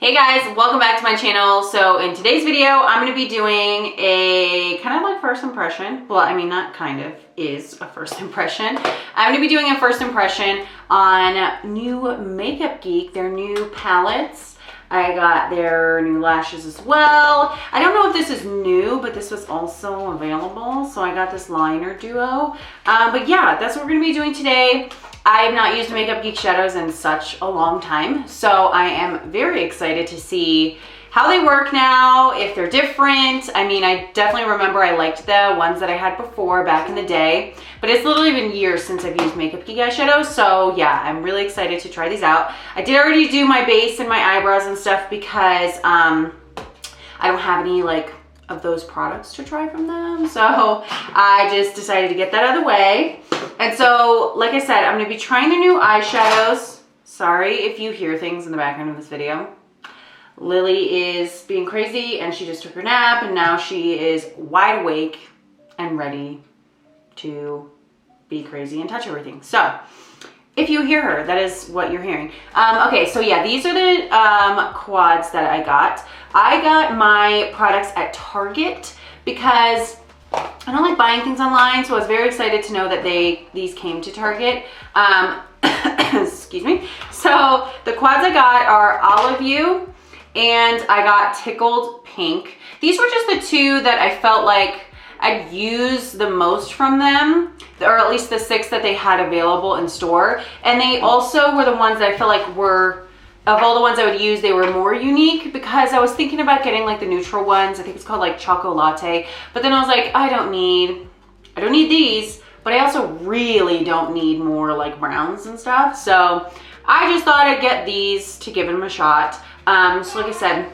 Hey guys, welcome back to my channel. So in today's video, I'm going to be doing a kind of like first impression. Well, I mean, not kind of, is a first impression. I'm going to be doing a first impression on new Makeup Geek, their new palettes. I got their new lashes as well. I don't know if this is new, but this was also available. So I got this liner duo. But yeah, that's what we're going to be doing today. I have not used Makeup Geek shadows in such a long time, so I am very excited to see how they work now, if they're different. I mean, I definitely remember I liked the ones that I had before back in the day, but it's literally been years since I've used Makeup Geek eyeshadows, so yeah, I'm really excited to try these out. I did already do my base and my eyebrows and stuff because I don't have any of those products to try from them, so I just decided to get that out of the way. And so, like I said, I'm going to be trying the new eyeshadows. Sorry if you hear things in the background of this video. Lily is being crazy and she just took her nap and now she is wide awake and ready to be crazy and touch everything. So, if you hear her, that is what you're hearing. Okay, so yeah, these are the quads that I got. I got my products at Target because I don't like buying things online, so I was very excited to know that these came to Target. Excuse me. So the quads I got are Olive You and I got Tickled Pink. These were just the two that I felt like I'd use the most from them, or at least the 6 that they had available in store. And they also were the ones that I felt like were, of all the ones I would use, they were more unique because I was thinking about getting like the neutral ones. I think it's called like Choco Latte. But then I was like, I don't need these, but I also really don't need more like browns and stuff. So I just thought I'd get these to give them a shot. So like I said,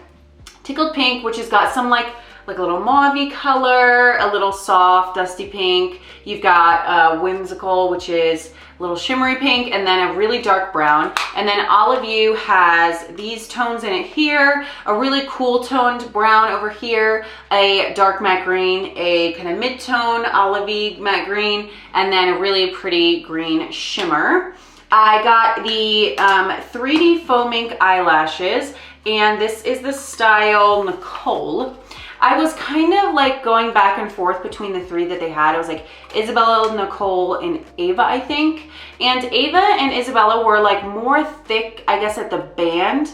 Tickled Pink, which has got some like a little mauve-y color, a little soft dusty pink. You've got Whimsical, which is a little shimmery pink, and then a really dark brown. And then Olive You has these tones in it here, a really cool toned brown over here, a dark matte green, a kind of mid-tone olivey matte green, and then a really pretty green shimmer. I got the 3D Faux Mink eyelashes, and this is the style Nicole. I was kind of like going back and forth between the 3 that they had. It was like Isabella, Nicole, and Ava, I think. And Ava and Isabella were like more thick, I guess, at the band.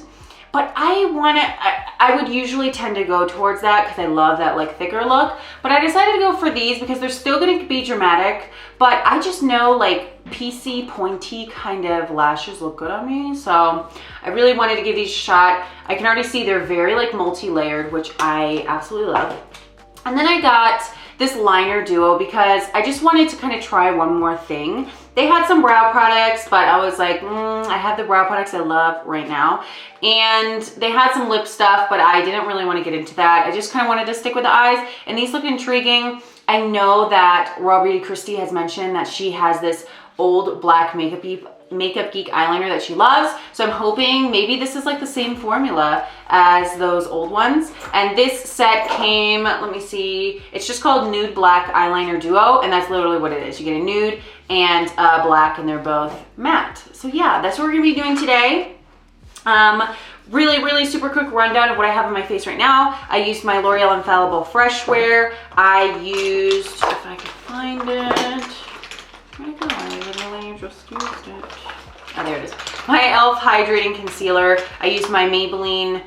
But I would usually tend to go towards that because I love that like thicker look. But I decided to go for these because they're still going to be dramatic. But I just know like PC pointy kind of lashes look good on me. So I really wanted to give these a shot. I can already see they're very like multi-layered, which I absolutely love. And then I got this liner duo because I just wanted to kind of try one more thing. They had some brow products, but I was like, I have the brow products I love right now. And they had some lip stuff, but I didn't really want to get into that. I just kind of wanted to stick with the eyes, and these look intriguing. I know that Raw Beauty Christy has mentioned that she has this old black Makeup Geek eyeliner that she loves. So I'm hoping maybe this is like the same formula as those old ones. And this set came, let me see, it's just called Nude Black Eyeliner Duo, and that's literally what it is. You get a nude and a black, and they're both matte. So yeah, that's what we're gonna be doing today. Really super quick rundown of what I have on my face right now. I used my L'Oreal Infallible Fresh Wear. I used, if I can find it, where'd it go? I literally just used it. Oh, there it is. My e.l.f. Hydrating Concealer. I used my Maybelline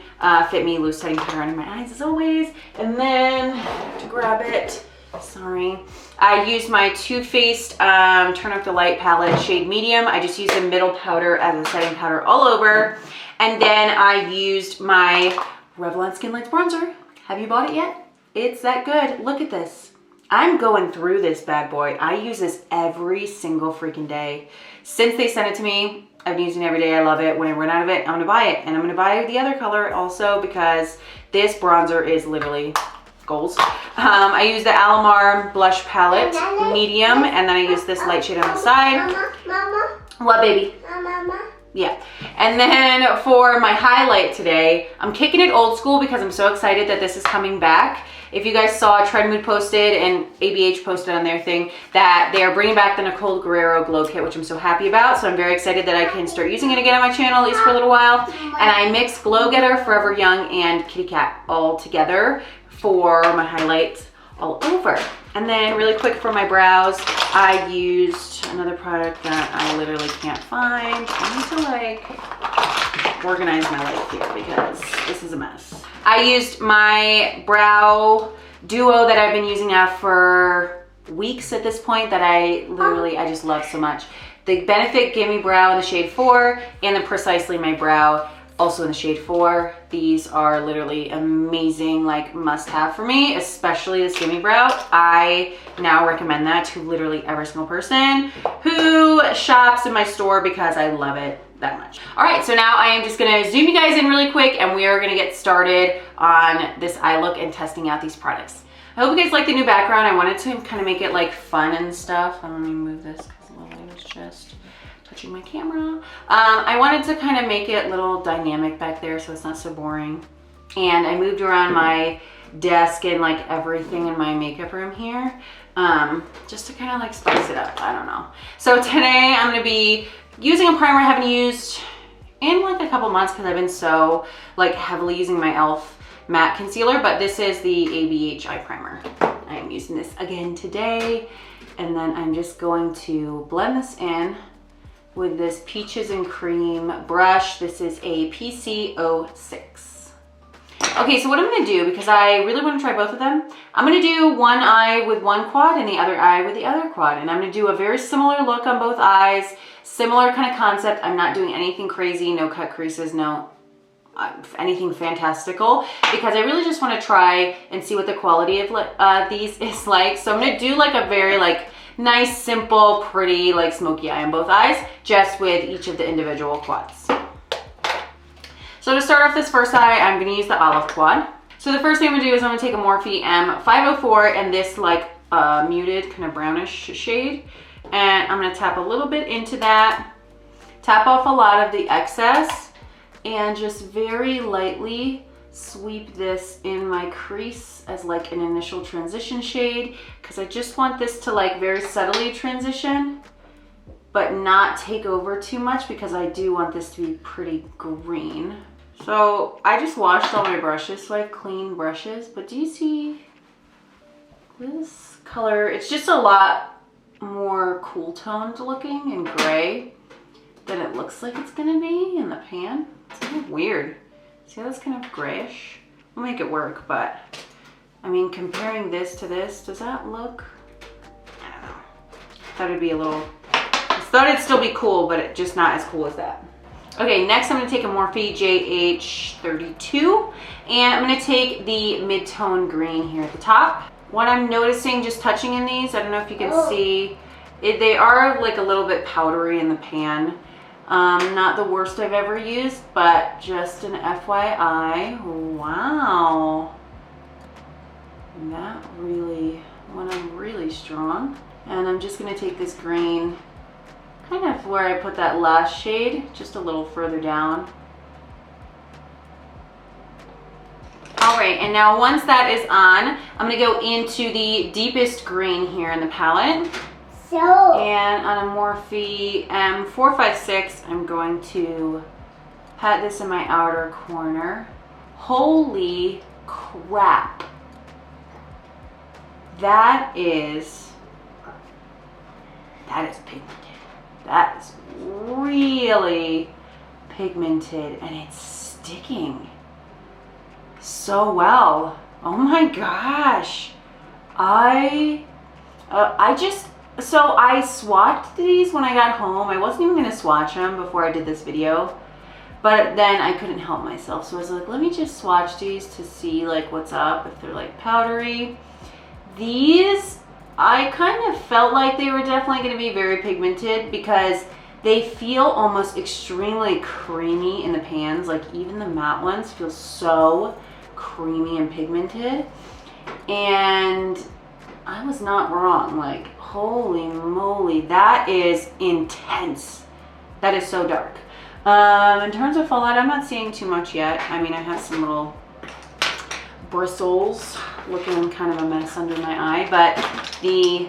Fit Me Loose Setting Powder under my eyes as always. And then, to grab it, sorry, I used my Too Faced Turn Up the Light palette, shade medium. I just used the middle powder as a setting powder all over. And then I used my Revlon Skin Lights bronzer. Have you bought it yet? It's that good. Look at this. I'm going through this bad boy. I use this every single freaking day. Since they sent it to me, I've been using it every day. I love it. When I run out of it, I'm gonna buy it. And I'm gonna buy the other color also because this bronzer is literally goals. I use the Alamar Blush Palette, medium, and then I use this light shade on the side. Mama. What, baby? Mama. Yeah. And then for my highlight today, I'm kicking it old school because I'm so excited that this is coming back. If you guys saw, Trend Mood posted and ABH posted on their thing that they are bringing back the Nicole Guerrero Glow Kit, which I'm so happy about. So I'm very excited that I can start using it again on my channel, at least for a little while. And I mixed Glow Getter, Forever Young, and Kitty Cat all together for my highlights all over. And then really quick for my brows, I used another product that I literally can't find. I need to like organize my life here because this is a mess. I used my brow duo that I've been using now for weeks at this point that I just love so much. The Benefit Gimme Brow in the shade 4 and the Precisely My Brow also in the shade 4. These are literally amazing, like must have for me, especially this Gimme Brow. I now recommend that to literally every single person who shops in my store because I love it that much. All right, so now I am just gonna zoom you guys in really quick and we are gonna get started on this eye look and testing out these products. I hope you guys like the new background. I wanted to kind of make it like fun and stuff. Let me move this because Lily was just touching my camera. I wanted to kind of make it a little dynamic back there so it's not so boring. And I moved around my desk and like everything in my makeup room here just to kind of like spice it up. I don't know. So today I'm going to be using a primer I haven't used in like a couple months because I've been so like heavily using my e.l.f. matte concealer, but this is the ABH eye primer. I am using this again today, and then I'm just going to blend this in with this Peaches and Cream brush. This is a PC06. Okay, so what I'm gonna do, because I really wanna try both of them, I'm gonna do one eye with one quad and the other eye with the other quad. And I'm gonna do a very similar look on both eyes, similar kind of concept. I'm not doing anything crazy, no cut creases, no anything fantastical, because I really just wanna try and see what the quality of these is like. So I'm gonna do like a very like nice, simple, pretty, like smoky eye on both eyes, just with each of the individual quads. So to start off this first eye, I'm gonna use the olive quad. So the first thing I'm gonna do is I'm gonna take a Morphe M504 and this like muted kind of brownish shade. And I'm gonna tap a little bit into that, tap off a lot of the excess, and just very lightly sweep this in my crease as like an initial transition shade, because I just want this to like very subtly transition but not take over too much, because I do want this to be pretty green. So I just washed all my brushes, so I have clean brushes, but do you see this color? It's just a lot more cool toned looking and gray than it looks like it's gonna be in the pan. It's kind of weird. See how that's kind of grayish? We'll make it work, but I mean, comparing this to this, does that look, I don't know. Thought it'd be a little, I thought it'd still be cool, but it's just not as cool as that. Okay, next I'm gonna take a Morphe JH32, and I'm gonna take the mid-tone green here at the top. What I'm noticing just touching in these, I don't know if you can see, they are like a little bit powdery in the pan. Not the worst I've ever used, but just an FYI. Wow. That really went on really strong. And I'm just gonna take this green, kind of where I put that last shade, just a little further down. All right, and now once that is on, I'm gonna go into the deepest green here in the palette. And on a Morphe M456, I'm going to pat this in my outer corner. Holy crap. That is pigmented. That is really pigmented, and it's sticking so well. Oh my gosh. So I swatched these when I got home. I wasn't even gonna swatch them before I did this video, but then I couldn't help myself. So I was like, let me just swatch these to see like what's up, if they're like powdery. These, I kind of felt like they were definitely gonna be very pigmented because they feel almost extremely creamy in the pans. Like even the matte ones feel so creamy and pigmented. And I was not wrong. Like, holy moly, that is intense. That is so dark. In terms of fallout, I'm not seeing too much yet. I mean, I have some little bristles, looking kind of a mess under my eye, but the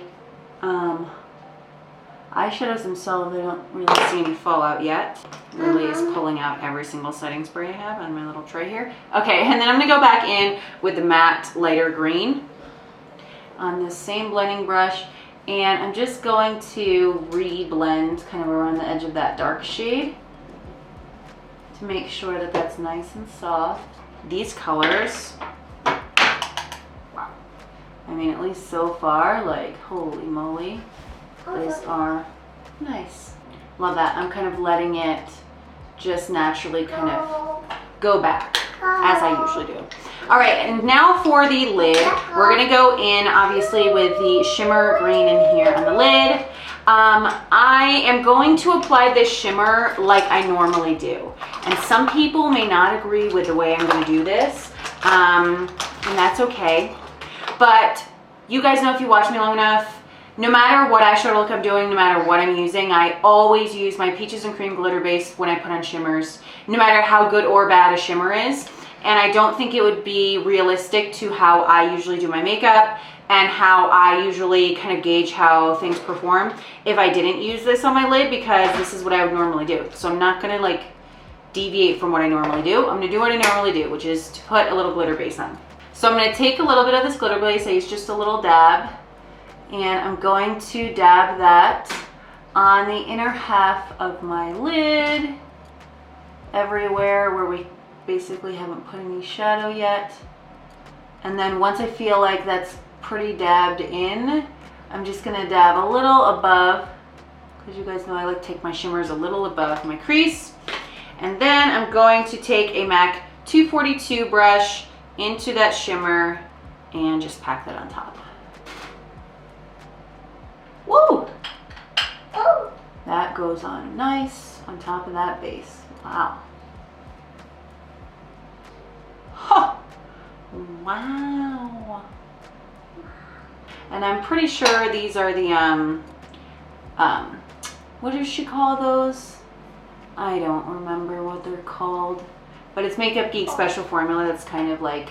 eyeshadows themselves, I don't really see any fallout yet. Lily is pulling out every single setting spray I have on my little tray here. Okay, and then I'm gonna go back in with the matte lighter green on this same blending brush, and I'm just going to re-blend kind of around the edge of that dark shade to make sure that that's nice and soft. These colors, wow. I mean, at least so far, like, holy moly, these are nice. Love that. I'm kind of letting it just naturally kind of go back as I usually do. All right, and now for the lid, we're gonna go in obviously with the shimmer green in here on the lid. I am going to apply this shimmer like I normally do. And some people may not agree with the way I'm gonna do this, and that's okay. But you guys know, if you watch me long enough, no matter what eyeshadow look I'm doing, no matter what I'm using, I always use my Peaches and Cream glitter base when I put on shimmers, no matter how good or bad a shimmer is. And I don't think it would be realistic to how I usually do my makeup and how I usually kind of gauge how things perform if I didn't use this on my lid, because this is what I would normally do. So I'm not gonna like deviate from what I normally do. I'm gonna do what I normally do, which is to put a little glitter base on. So I'm gonna take a little bit of this glitter base, I use just a little dab, and I'm going to dab that on the inner half of my lid, everywhere where we basically haven't put any shadow yet. And then once I feel like that's pretty dabbed in, I'm just gonna dab a little above, because you guys know I like to take my shimmers a little above my crease. And then I'm going to take a MAC 242 brush into that shimmer and just pack that on top. Woo! That goes on nice on top of that base. Wow. Huh. Wow. And I'm pretty sure these are the, what does she call those? I don't remember what they're called, but it's Makeup Geek special formula that's kind of like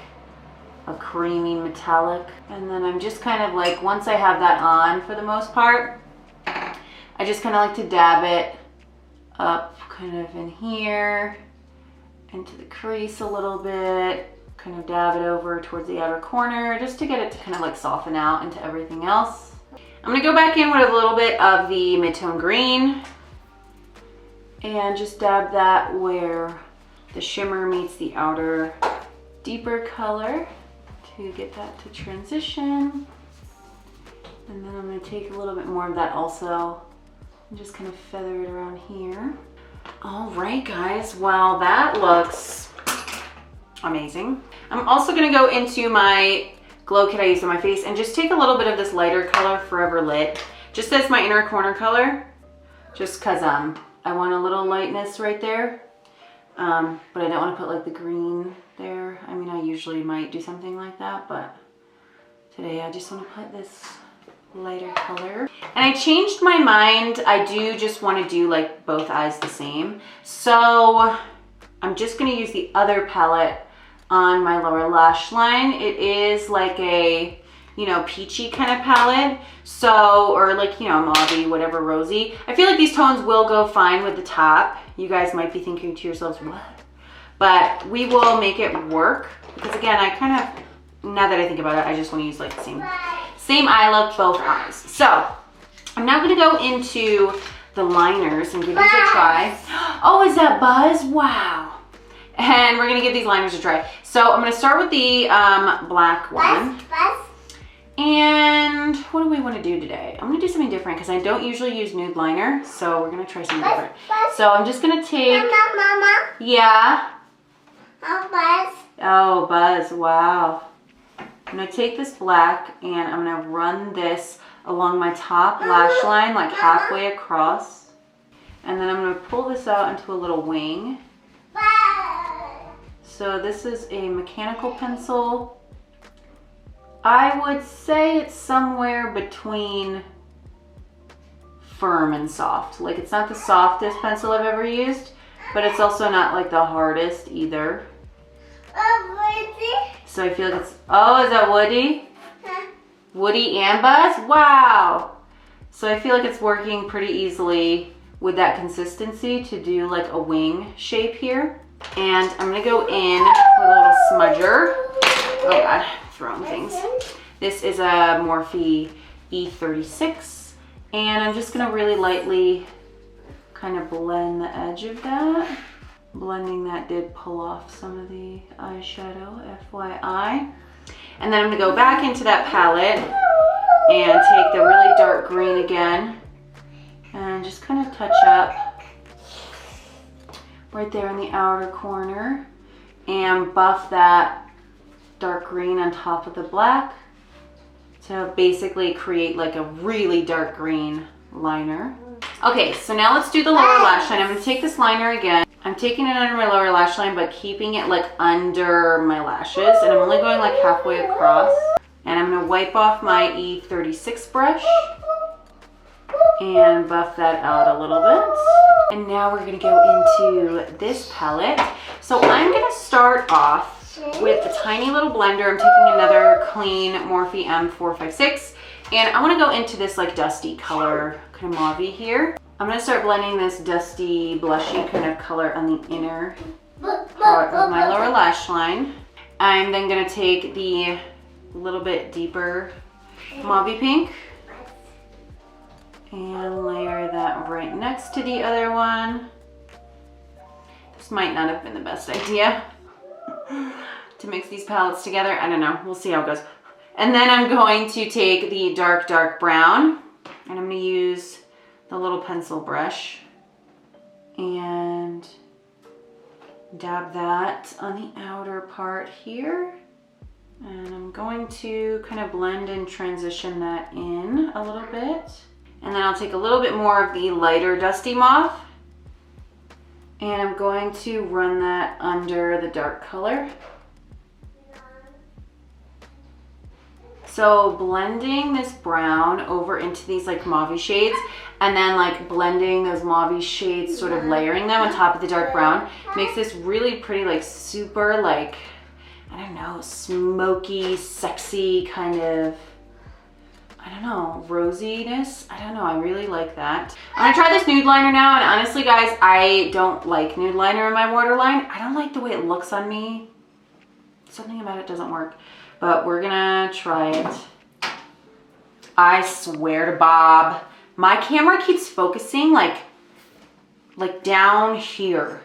a creamy metallic. And then I'm just kind of like, once I have that on for the most part, I just kind of like to dab it up kind of in here, into the crease a little bit, kind of dab it over towards the outer corner, just to get it to kind of like soften out into everything else. I'm gonna go back in with a little bit of the mid-tone green and just dab that where the shimmer meets the outer deeper color to get that to transition. And then I'm gonna take a little bit more of that also and just kind of feather it around here. All right, guys, well, that looks amazing. I'm also gonna go into my glow kit I used on my face and just take a little bit of this lighter color, Forever Lit, just as my inner corner color, just cause I want a little lightness right there. But I don't want to put like the green there. I mean, I usually might do something like that, but today I just want to put this lighter color. And I changed my mind. I do just want to do like both eyes the same. So I'm just going to use the other palette on my lower lash line. It is like a, you know, peachy kind of palette. So, or like, you know, mauvey, whatever, rosy. I feel like these tones will go fine with the top. You guys might be thinking to yourselves, what? But we will make it work. Because again, I kind of, now that I think about it, I just want to use like the same eye look, both eyes. So I'm now going to go into the liners and give these a try. Oh, is that Buzz? Wow. And we're going to give these liners a try. So I'm going to start with the black one. And what do we want to do today? I'm going to do something different because I don't usually use nude liner. So we're going to try something different. So I'm just going to take... Mama. Yeah? Oh, Buzz. Oh, Buzz. Wow. I'm going to take this black and I'm going to run this along my top lash line, like halfway across. And then I'm going to pull this out into a little wing. So this is a mechanical pencil. I would say it's somewhere between firm and soft. Like, it's not the softest pencil I've ever used, but it's also not like the hardest either. So So I feel like it's, oh, is that Woody? Woody and Buzz? Wow. So I feel like it's working pretty easily with that consistency to do like a wing shape here. And I'm gonna go in with a little smudger. Oh God, throwing things. This is a Morphe E36. And I'm just gonna really lightly kind of blend the edge of that. Blending that did pull off some of the eyeshadow, FYI. And then I'm gonna go back into that palette and take the really dark green again and just kind of touch up right there in the outer corner and buff that dark green on top of the black to basically create like a really dark green liner. Okay, so now let's do the lower lash line. I'm gonna take this liner again. I'm taking it under my lower lash line, but keeping it like under my lashes. And I'm only going like halfway across. And I'm gonna wipe off my E36 brush and buff that out a little bit. And now we're gonna go into this palette. So I'm gonna start off with a tiny little blender. I'm taking another clean Morphe M456. And I wanna go into this like dusty color, kind of mauve here. I'm gonna start blending this dusty, blushy kind of color on the inner part of my lower lash line. I'm then gonna take the little bit deeper mauve pink and layer that right next to the other one. This might not have been the best idea to mix these palettes together. I don't know, we'll see how it goes. And then I'm going to take the dark, dark brown and I'm gonna use the little pencil brush and dab that on the outer part here. And I'm going to kind of blend and transition that in a little bit. And then I'll take a little bit more of the lighter dusty mauve and I'm going to run that under the dark color. So blending this brown over into these like mauve shades and then like blending those mauve shades, sort of layering them on top of the dark brown makes this really pretty, like super like, I don't know, smoky, sexy kind of, I don't know, rosiness. I don't know, I really like that. I'm gonna try this nude liner now, and honestly guys, I don't like nude liner in my waterline. I don't like the way it looks on me. Something about it doesn't work. But we're gonna try it. I swear to Bob, my camera keeps focusing like down here.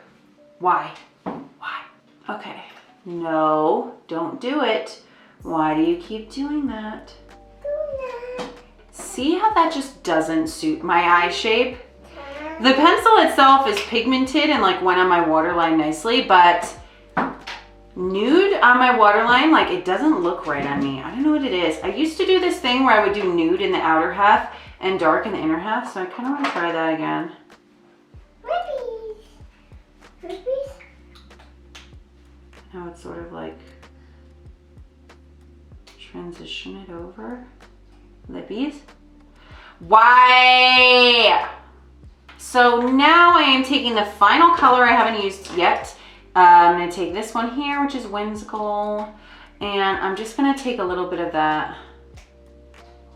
Why? Why? Okay. No, don't do it. Why do you keep doing that? See how that just doesn't suit my eye shape? The pencil itself is pigmented and like went on my waterline nicely, but nude on my waterline, like it doesn't look right on me. I don't know what it is. I used to do this thing where I would do nude in the outer half and dark in the inner half, so I kind of want to try that again. Now it's sort of like transition it over. Lippies. Why? So now I am taking the final color I haven't used yet. I'm gonna take this one here, which is Whimsical, and I'm just gonna take a little bit of that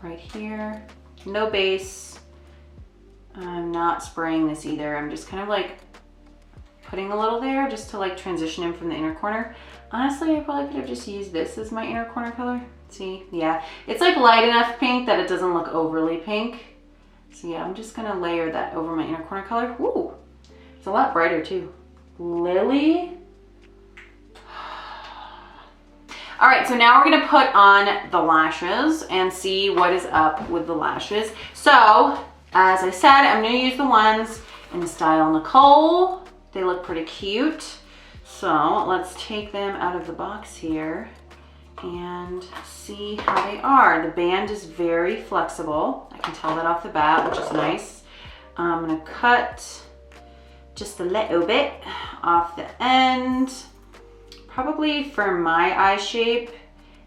right here. No base. I'm not spraying this either. I'm just kind of like putting a little there just to like transition in from the inner corner. Honestly, I probably could have just used this as my inner corner color. See, yeah, it's like light enough pink that it doesn't look overly pink. So yeah, I'm just gonna layer that over my inner corner color. Ooh, it's a lot brighter too. Lily. All right, so now we're gonna put on the lashes and see what is up with the lashes. So, as I said, I'm gonna use the ones in the style Nicole. They look pretty cute. So let's take them out of the box here and see how they are. The band is very flexible. I can tell that off the bat, which is nice. I'm gonna cut just a little bit off the end, probably for my eye shape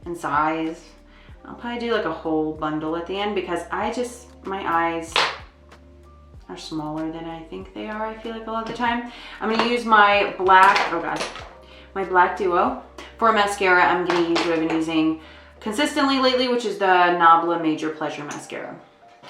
and size. I'll probably do like a whole bundle at the end because my eyes are smaller than I think they are, I feel like a lot of the time. I'm gonna use my black, oh God, my black duo For mascara, I'm gonna use what I've been using consistently lately, which is the NABLA Major Pleasure Mascara.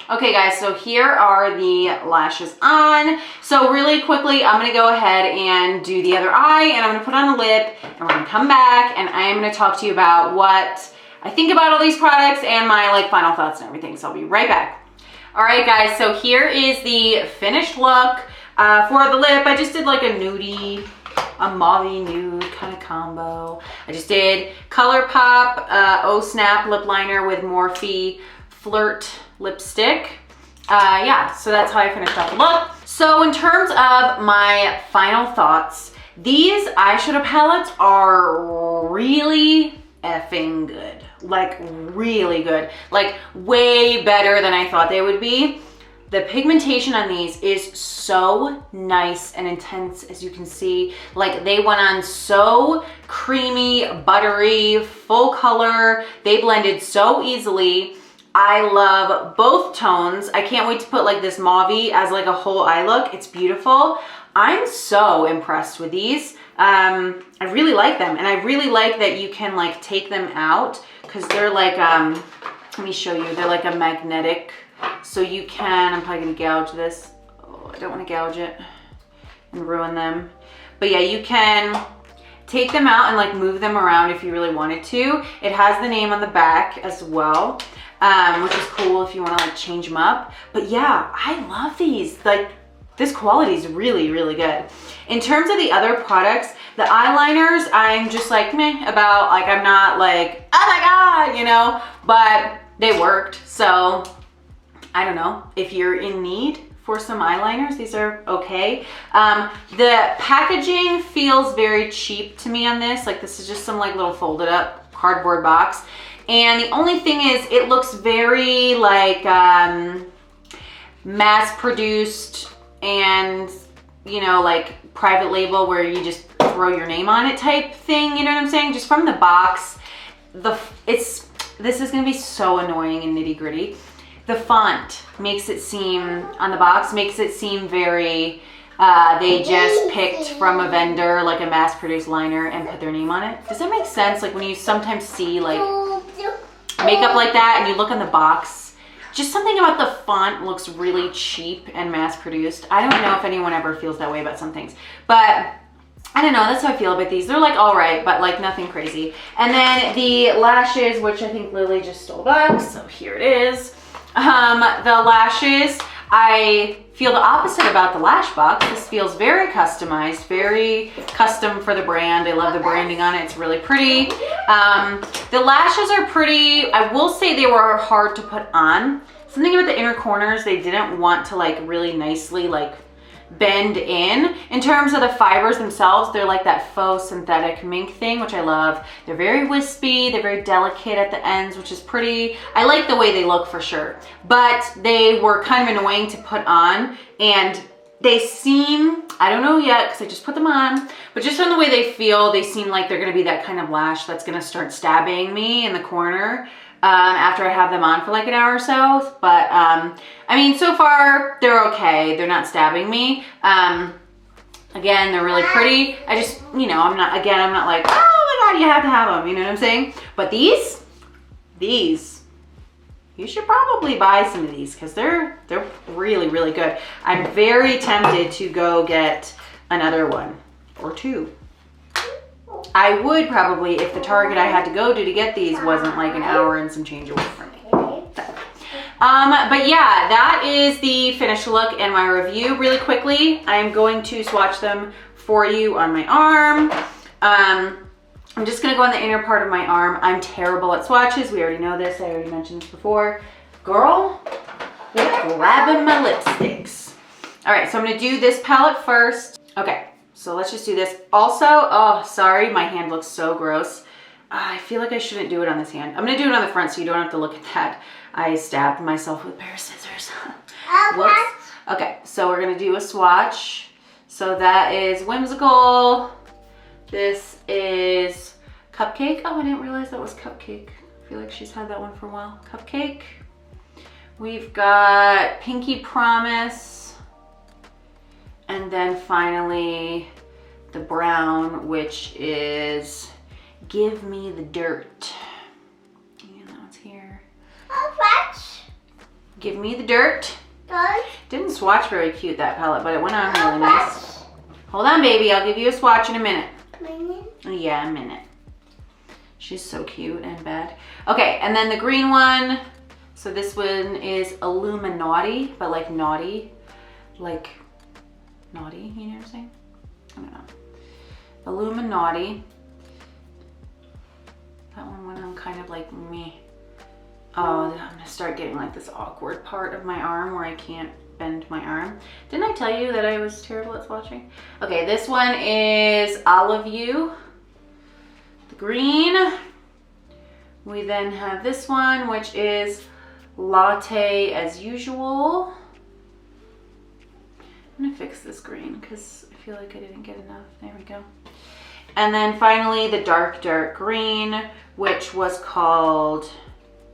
Okay guys, so here are the lashes on. So really quickly, I'm gonna go ahead and do the other eye, and I'm gonna put on the lip, and we're gonna come back, and I am gonna talk to you about what I think about all these products and my like final thoughts and everything. So I'll be right back. All right guys, so here is the finished look. For the lip, I just did like a nudie, a mauve nude kind of combo. I just did ColourPop Oh Snap lip liner with Morphe Flirt lipstick. Yeah, so that's how I finished off the look. So in terms of my final thoughts, these eyeshadow palettes are really effing good. Like really good. Like way better than I thought they would be. The pigmentation on these is so nice and intense, as you can see. Like they went on so creamy, buttery, full color. They blended so easily. I love both tones. I can't wait to put like this mauve as like a whole eye look. It's beautiful. I'm so impressed with these. I really like them, and I really like that you can like take them out because they're like, let me show you. They're like a magnetic. So you can, I'm probably gonna gouge this. Oh, I don't wanna gouge it and ruin them. But yeah, you can take them out and like move them around if you really wanted to. It has the name on the back as well, which is cool if you wanna like change them up. But yeah, I love these. Like this quality is really, really good. In terms of the other products, the eyeliners, I'm just like meh about. Like I'm not like, oh my God, you know, but they worked. So I don't know, if you're in need for some eyeliners, these are okay. The packaging feels very cheap to me on this. Like this is just some like little folded up cardboard box. And the only thing is it looks very like mass produced and, you know, like private label where you just throw your name on it type thing. You know what I'm saying? Just from the box, this is gonna be so annoying and nitty gritty. The font makes it seem, on the box, makes it seem very, they just picked from a vendor, like a mass-produced liner and put their name on it. Does that make sense? Like when you sometimes see like makeup like that and you look on the box, just something about the font looks really cheap and mass-produced. I don't know if anyone ever feels that way about some things, but I don't know, that's how I feel about these. They're like all right, but like nothing crazy. And then the lashes, which I think Lily just stole back, so here it is. The lashes, I feel the opposite about the lash box. This feels very customized, very custom for the brand. I love the branding on it. It's really pretty. The lashes are pretty. I will say they were hard to put on. Something about the inner corners, they didn't want to like really nicely like bend in. In terms of the fibers themselves, they're like that faux synthetic mink thing, which I love. They're very wispy, they're very delicate at the ends, which is pretty. I like the way they look for sure, but they were kind of annoying to put on, and they seem, I don't know yet because I just put them on, but just from the way they feel, they seem like they're gonna be that kind of lash that's gonna start stabbing me in the corner after I have them on for like an hour or so. But I mean, so far they're okay. They're not stabbing me. Again, they're really pretty. I just, you know, I'm not like, oh my God, you have to have them. You know what I'm saying? But these, you should probably buy some of these because they're really, really good. I'm very tempted to go get another one or two. I would probably, if the Target I had to go to get these wasn't like an hour and some change away from me. So, but yeah, that is the finished look and my review. Really quickly, I'm going to swatch them for you on my arm. I'm just gonna go on the inner part of my arm. I'm terrible at swatches. We already know this. I already mentioned this before. Girl, you're grabbing my lipsticks. All right, so I'm gonna do this palette first. Okay. So let's just do this. Also, oh, sorry, my hand looks so gross. I feel like I shouldn't do it on this hand. I'm gonna do it on the front so you don't have to look at that. I stabbed myself with a pair of scissors. Whoops. Okay, so we're gonna do a swatch. So that is Whimsical. This is Cupcake. Oh, I didn't realize that was Cupcake. I feel like she's had that one for a while. Cupcake. We've got Pinky Promise. And then finally the brown, which is Give Me the Dirt. And that one's here. Give Me the Dirt. Didn't swatch very cute, that palette, but it went on really nice. Hold on, baby. I'll give you a swatch in a minute. Yeah, a minute. She's so cute and bad. Okay, and then the green one. So this one is Illuminati, but like naughty. Like naughty, you know what I'm saying? I don't know. Illuminati. That one went on kind of like me. Oh, I'm gonna start getting like this awkward part of my arm where I can't bend my arm. Didn't I tell you that I was terrible at swatching? Okay, this one is Olive You, the green. We then have this one, which is Latte As Usual. I'm gonna fix this green because I feel like I didn't get enough. There we go. And then finally the dark green, which was called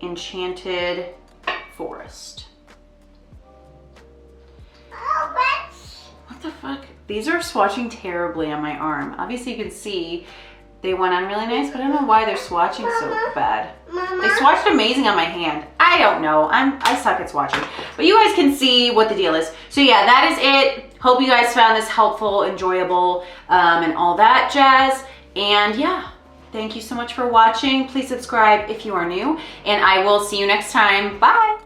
Enchanted Forest. What the fuck? These are swatching terribly on my arm. Obviously you can see they went on really nice, but I don't know why they're swatching so bad. They swatched amazing on my hand. I don't know. I suck at swatching. But you guys can see what the deal is. So yeah, that is it. Hope you guys found this helpful, enjoyable, and all that jazz. And yeah, thank you so much for watching. Please subscribe if you are new, and I will see you next time. Bye.